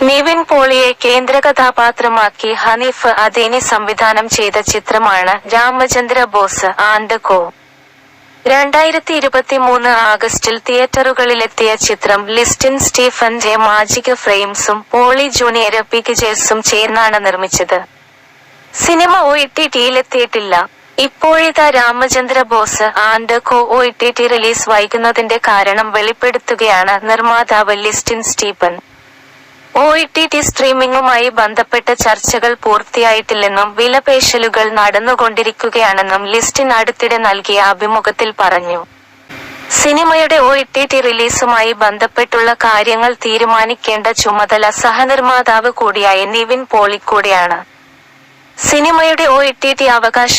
നിവിൻ പോളിയെ കേന്ദ്രകഥാപാത്രമാക്കി ഹനീഫ് അദേനി സംവിധാനം ചെയ്ത ചിത്രമാണ് രാമചന്ദ്ര ബോസ് ആൻഡ് കോ. 2023 ആഗസ്റ്റിൽ തിയേറ്ററുകളിലെത്തിയ ചിത്രം ലിസ്റ്റിൻ സ്റ്റീഫന്റെ മാജിക് ഫ്രെയിംസും പോളി ജൂനിയർ പിക്ചേഴ്സും ചേർന്നാണ് നിർമ്മിച്ചത്. സിനിമ OTT-യിലെത്തിയിട്ടില്ല. ഇപ്പോഴിതാ Ramachandra boss and co OTT release വൈകുന്നതിന്റെ കാരണം വെളിപ്പെടുത്തുകയാണ് നിർമ്മാതാവ് ലിസ്റ്റിൻ സ്റ്റീഫൻ. OTT സ്ട്രീമിംഗുമായി ബന്ധപ്പെട്ട ചർച്ചകൾ പൂർത്തിയായിട്ടില്ലെന്നും വിലപേശലുകൾ നടന്നുകൊണ്ടിരിക്കുകയാണെന്നും ലിസ്റ്റിൻ അടുത്തിടെ നൽകിയ അഭിമുഖത്തിൽ പറഞ്ഞു. സിനിമയുടെ OTT റിലീസുമായി ബന്ധപ്പെട്ടുള്ള കാര്യങ്ങൾ തീരുമാനിക്കേണ്ട ചുമതല സഹനിർമ്മാതാവ് കൂടിയായ നിവിൻ പോളിക്കുടെയാണ്. സിനിമയുടെ OTT അവകാശം